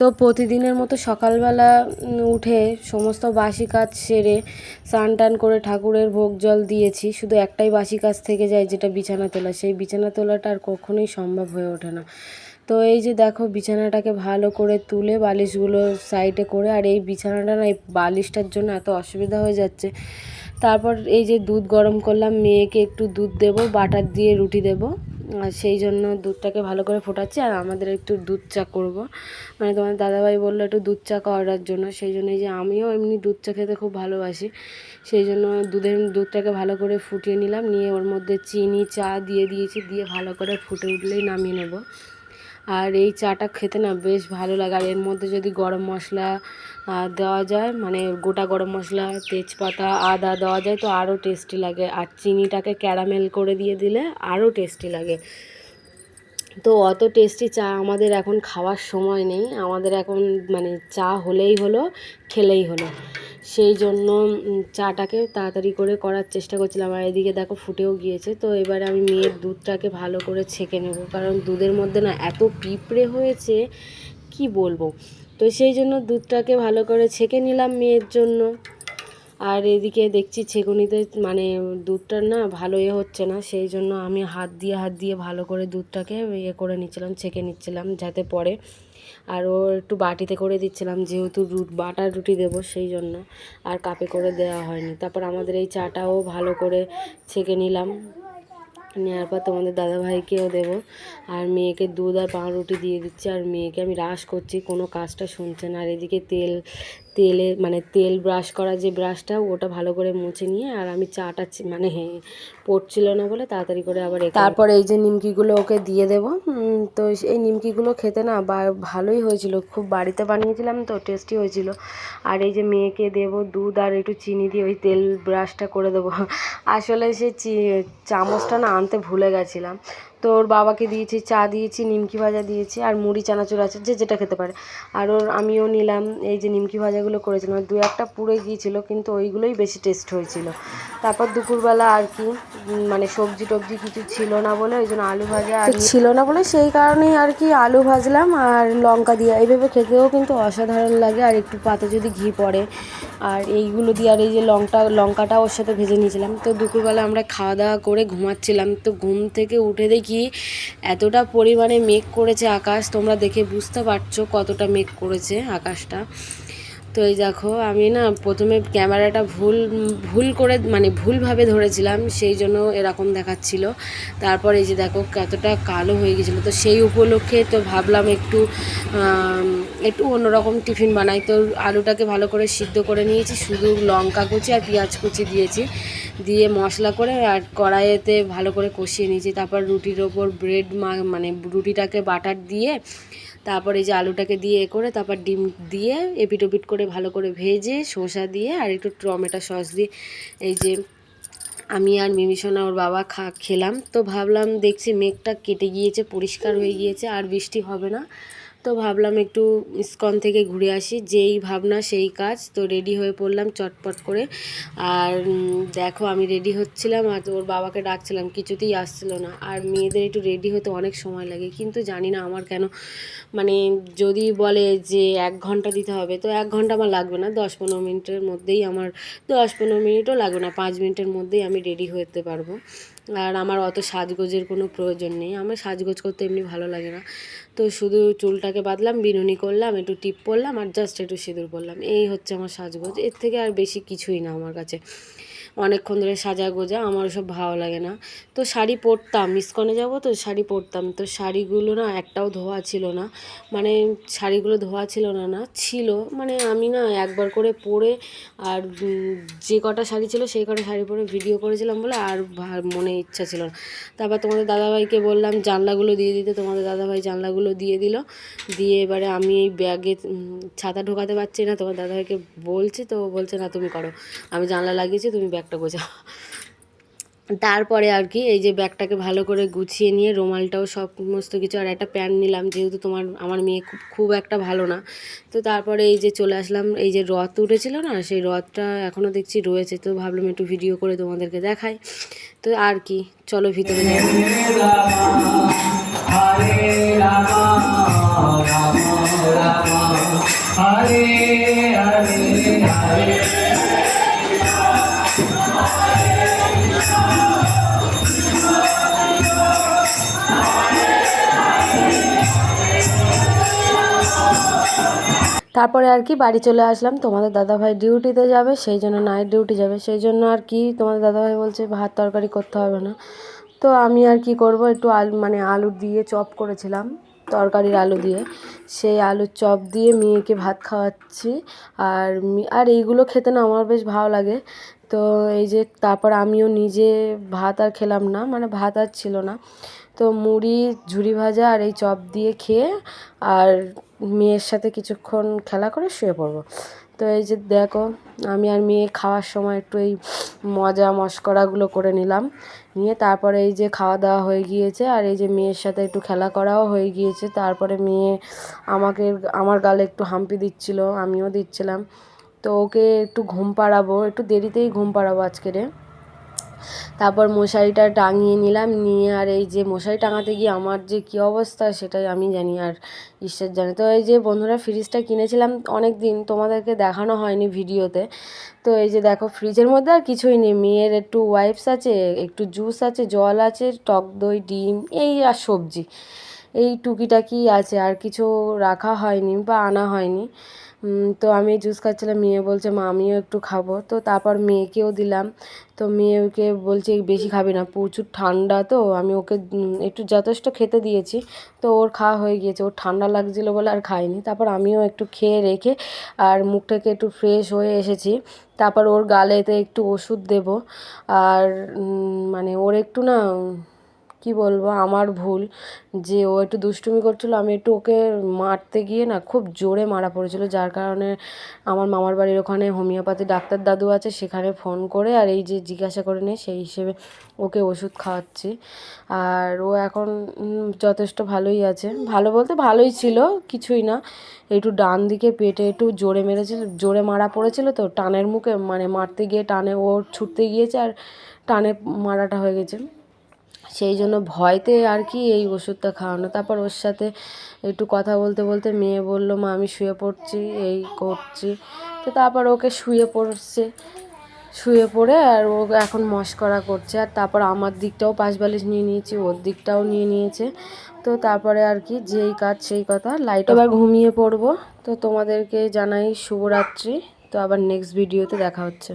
তো প্রতিদিনের মতো সকালবেলা উঠে সমস্ত বাসি কাজ সেরে স্নান টান করে ঠাকুরের ভোগ জল দিয়েছি। শুধু একটাই বাসি কাজ থেকে যায়, যেটা বিছানা তোলা। সেই বিছানা তোলাটা আর কখনোই সম্ভব হয়ে ওঠে না। তো এই যে দেখো, বিছানাটাকে ভালো করে তুলে বালিশগুলো সাইডে করে, আর এই বিছানাটা না এই বালিশটার জন্য এত অসুবিধা হয়ে যাচ্ছে। তারপর এই যে দুধ গরম করলাম, মেয়েকে একটু দুধ দেবো, বাটার দিয়ে রুটি দেবো, আর সেই জন্য দুধটাকে ভালো করে ফোটাচ্ছি। আর আমাদের একটু দুধ চা করব, মানে তোমার দাদাভাই বললো একটু দুধ চা করার জন্য। সেই জন্য এই যে আমিও এমনি দুধ চা খেতে খুব ভালোবাসি, সেই জন্য দুধটাকে ভালো করে ফুটিয়ে নিলাম, নিয়ে ওর মধ্যে চিনি চা দিয়ে দিয়েছি, দিয়ে ভালো করে ফুটে উঠলেই নামিয়ে নেব। আর এই চাটা খেতে না বেশ ভালো লাগে। আর এর মধ্যে যদি গরম মশলা দেওয়া যায়, মানে গোটা গরম মশলা, তেজপাতা, আদা দেওয়া যায় তো আরও টেস্টি লাগে। আর চিনিটাকে ক্যারামেল করে দিয়ে দিলে আরও টেস্টি লাগে। তো অত টেস্টি চা আমাদের এখন খাওয়ার সময় নেই, আমাদের এখন মানে চা হলেই হলো, খেলেই হলো। সেই জন্য চাটাকে তাড়াতাড়ি করে করার চেষ্টা করছিলাম। আর এদিকে দেখো ফুটেও গিয়েছে। তো এবারে আমি মেয়ের দুধটাকে ভালো করে ছেঁকে নেব, কারণ দুধের মধ্যে না এত পিঁপড়ে হয়েছে কি বলবো। তো সেই জন্য দুধটাকে ভালো করে ছেঁকে নিলাম মেয়ের জন্য। আর এদিকে দেখছি ছেঁকুনিতে মানে দুধটা না ভালো হচ্ছে না, সেই জন্য আমি হাত দিয়ে ভালো করে দুধটাকে করে নিচ্ছিলাম, ছেঁকে নিচ্ছিলাম যাতে পরে। আর ও একটু বাটিতে করে দিচ্ছিলাম, যেহেতু বাটার রুটি দেবো সেই জন্য, আর কাপে করে দেওয়া হয়নি। তারপর আমাদের এই চাটাও ভালো করে ছেঁকে নিলাম, নেওয়ার পর তোমাদের দাদাভাইকেও দেবো। আর মেয়েকে দুধ আর পাউরুটি দিয়ে দিচ্ছি। আর মেয়েকে আমি রাশ করছি, কোনো কাজটা শুনছে না। আর এদিকে তেল ব্রাশ করা যে ব্রাশটা, ওটা ভালো করে মুছে নিয়ে, আর আমি চাটা মানে পড়ছিল না বলে তাড়াতাড়ি করে আবার তারপর এই যে নিমকিগুলো ওকে দিয়ে দেবো। তো এই নিমকিগুলো খেতে না ভালোই হয়েছিল, খুব বাড়িতে বানিয়েছিলাম তো টেস্টি হয়েছিল। আর এই যে মেয়েকে দেবো দুধ আর একটু চিনি দিয়ে ওই তেল ব্রাশটা করে দেবো। আসলে সে চামচটা না আনতে ভুলে গেছিলাম, তো ওর বাবাকে দিয়েছি, চা দিয়েছি, নিমকি ভাজা দিয়েছি, আর মুড়ি চানাচুর আছে, যে যেটা খেতে পারে। আর আমিও নিলাম। এই যে নিমকি ভাজাগুলো করেছিলাম, দু একটা পুড়ে গিয়েছিলো, কিন্তু ওইগুলোই বেশি টেস্ট হয়েছিল। তারপর দুপুরবেলা আর কি মানে সবজি টবজি কিছু ছিল না বলে, ওই জন্য আলু ভাজা আর ছিল না বলে সেই কারণেই আর কি আলু ভাজলাম আর লঙ্কা দিয়ে। এইভাবে খেতেও কিন্তু অসাধারণ লাগে, আর একটু পাতে যদি ঘি পড়ে, আর এইগুলো দিয়ে। আর এই যে লঙ্কাটা ওর সাথে ভেজে নিয়েছিলাম। তো দুপুরবেলা আমরা খাওয়া দাওয়া করে ঘুমাচ্ছিলাম, তো ঘুম থেকে উঠে দেখি এতটা পরিমাণে মেঘ করেছে আকাশ, তোমরা দেখে বুঝতে পারছো কতটা মেঘ করেছে আকাশটা। তো এই দেখো, আমি না প্রথমে ক্যামেরাটা ভুল করে মানে ভুলভাবে ধরেছিলাম, সেই জন্য এরকম দেখাচ্ছিল। তারপর এই যে দেখো কতটা কালো হয়ে গেছিলো। তো সেই উপলক্ষে তো ভাবলাম একটু অন্যরকম টিফিন বানাই। তো আলুটাকে ভালো করে সিদ্ধ করে নিয়েছি, শুধু লঙ্কা কুচি আর পেঁয়াজ কুচি দিয়েছি, দিয়ে মশলা করে আর কড়াইতে ভালো করে কষিয়ে নিয়েছি। তারপর রুটির ওপর মানে রুটিটাকে বাটার দিয়ে, তারপর এই যে আলুটাকে দিয়ে করে, তারপর ডিম দিয়ে এপিট ওপিট করে ভালো করে ভেজে শসা দিয়ে আর একটু টমেটো সস দিয়ে এই যে আমি আর মিমিসোনা ওর বাবা খেলাম। তো ভাবলাম, দেখছি মেঘটা কেটে গিয়েছে, পরিষ্কার হয়ে গিয়েছে, আর বৃষ্টি হবে না। তো ভাবলাম একটু ইস্কন থেকে ঘুরে আসি, যেই ভাবনা সেই কাজ। তো রেডি হয়ে পড়লাম চটপট করে। আর দেখো আমি রেডি হচ্ছিলাম, আর ওর বাবাকে ডাকছিলাম, কিছুতেই আসছিল না। আর মেয়েদের একটু রেডি হতে অনেক সময় লাগে, কিন্তু জানি না আমার কেন, মানে যদি বলে যে 1 ঘন্টা দিতে হবে, তো 1 ঘন্টা আমার লাগবে না, 10-15 মিনিটের মধ্যেই আমার, 10-15 মিনিটও লাগবে না, 5 মিনিটের মধ্যেই আমি রেডি হতে পারবো। আর আমার অত সাজগোজের কোনো প্রয়োজন নেই, আমার সাজগোজ করতে এমনি ভালো লাগে না। তো শুধু চুলটাকে বাঁধলাম, বিনুনি করলাম, একটু টিপ পরলাম, আর জাস্ট একটু সিঁদুর পরলাম, এই হচ্ছে আমার সাজগোজ। এর থেকে আর বেশি কিছুই না আমার কাছে। অনেকক্ষণ ধরে সাজা গোজা আমার ওসব ভালো লাগে না। তো শাড়ি পরতাম, ইস্কনে যাব তো শাড়ি পরতাম, তো শাড়িগুলো না একটাও ধোয়া ছিল না, মানে শাড়িগুলো ধোয়া ছিল না ছিল, মানে আমি না একবার করে পরে, আর যে কটা শাড়ি ছিল সেই কটা শাড়ি পরে ভিডিও করেছিলাম বলে আর মনে ইচ্ছা ছিল না। তারপর তোমাদের দাদাভাইকে বললাম জানলাগুলো দিয়ে দিতে, তোমাদের দাদাভাই জানলাগুলো দিয়ে দিল। দিয়ে এবারে আমি এই ব্যাগে ছাতা ঢোকাতে পারছি না, তোমার দাদাভাইকে বলছি, তো বলছে না তুমি করো, আমি জানলা লাগিয়েছি, তুমি ব্যাগটা গোছাও। তারপরে আর কি এই যে ব্যাগটাকে ভালো করে গুছিয়ে নিয়ে, রুমালটাও সমস্ত কিছু, আর একটা প্যান্ট নিলাম, যেহেতু আমার মেয়ে খুব একটা ভালো না। তো তারপরে এই যে চলে আসলাম, এই যে রথ উঠেছিল না, সেই রথটা এখনও দেখছি রয়েছে, তো ভাবলাম একটু ভিডিও করে তোমাদেরকে দেখাই। তো আর কি, চলো ভিতরে যাই। হরে হরে হরে তারপরে আর কি বাড়ি চলে আসলাম। তোমাদের দাদাভাই ডিউটিতে যাবে, সেই জন্য নাইট ডিউটি যাবে, সেই জন্য আর কি তোমাদের দাদাভাই বলছে ভাত তরকারি করতে হবে না। তো আমি আর কি করব, একটু আলু দিয়ে চপ করেছিলাম, তরকারির আলু দিয়ে, সেই আলুর চপ দিয়ে মেয়েকে ভাত খাওয়াচ্ছি। আর এইগুলো খেতে না আমার বেশ ভালো লাগে। তো এই যে তারপর আমিও নিজে ভাত আর খেলাম না, মানে ভাত আর ছিল না, তো মুড়ি ঝুরি ভাজা আর এই চপ দিয়ে খেয়ে আর মেয়ের সাথে কিছুক্ষণ খেলা করে শুয়ে পড়বো। তো এই যে দেখো, আমি আর মেয়ে খাওয়ার সময় একটু এই মজা মশকরাগুলো করে নিলাম, নিয়ে তারপরে এই যে খাওয়া দাওয়া হয়ে গিয়েছে, আর এই যে মেয়ের সাথে একটু খেলা করাও হয়ে গিয়েছে। তারপরে মেয়ে আমার গালে একটু হাম্পি দিচ্ছিল, আমিও দিচ্ছিলাম। তো ওকে একটু ঘুম পাড়াবো, একটু দেরিতেই ঘুম পাড়াবো আজকেরে। তারপর মশারিটা টাঙিয়ে নিলাম, নিয়ে আর এই যে মশারি টাঙাতে গিয়ে আমার যে কী অবস্থা সেটাই আমি জানি আর ঈশ্বর জানে। তো এই যে বন্ধুরা, ফ্রিজটা কিনেছিলাম অনেক দিন, তোমাদেরকে দেখানো হয়নি ভিডিওতে। তো এই যে দেখো, ফ্রিজের মধ্যে আর কিছুই নেই, মেয়ের একটু ওয়াইপস আছে, একটু জুস আছে, জল আছে, টক দই, ডিম, এই আর সবজি, এই টুকিটাকি আছে, আর কিছু রাখা হয়নি বা আনা হয়নি। তো আমি জুস খাচ্ছিলাম, মেয়ে বলছে মা আমিও একটু খাবো, তো তারপর মেয়েকেও দিলাম। তো মেয়েকে বলছে বেশি খাবি না, প্রচুর ঠান্ডা, তো আমি ওকে একটু যথেষ্ট খেতে দিয়েছি। তো ওর খাওয়া হয়ে গিয়েছে, ওর ঠান্ডা লাগছিলো বলে আর খাইনি। তারপর আমিও একটু খেয়ে রেখে আর মুখটাকে একটু ফ্রেশ হয়ে এসেছি। তারপর ওর গালেতে একটু ওষুধ দেব। আর মানে ওর একটু না, কি বলবো, আমার ভুল যে ও একটু দুষ্টুমি করছিল, আমি একটু ওকে মারতে গিয়ে না খুব জোরে মারা পড়েছিল, যার কারণে আমার মামার বাড়ির ওখানে হোমিওপ্যাথি ডাক্তার দাদু আছে, সেখানে ফোন করে আর এই যে জিজ্ঞাসা করে নিয়ে সেই হিসেবে ওকে ওষুধ খাওয়াচ্ছি। আর ও এখন যথেষ্ট ভালোই আছে, ভালো বলতে ভালোই ছিল, কিছুই না, একটু ডান দিকে পেটে একটু জোরে মেরেছিল, জোরে মারা পড়েছিল, তো টানের মুখে মানে মারতে গিয়ে টানে ও ছুটতে গিয়েছে আর টানে মারাটা হয়ে গেছে, সেই জন্য ভয়তে আর কি এই ওষুধটা খাওয়ানো। তারপর ওর সাথে একটু কথা বলতে বলতে মেয়ে বললো মা আমি শুয়ে পড়ছি, এই করছি। তো তারপর ওকে শুয়ে পড়ে আর ও এখন মশকরা করছে। আর তারপর আমার দিকটাও পাশ বালিশ নিয়ে নিয়েছি, ওর দিকটাও নিয়ে নিয়েছে। তো তারপরে আর কি যেই কাজ সেই কথা, লাইট এবার ঘুমিয়ে পড়বো। তো তোমাদেরকে জানাই শুভরাত্রি। তো আবার নেক্সট ভিডিওতে দেখা হচ্ছে।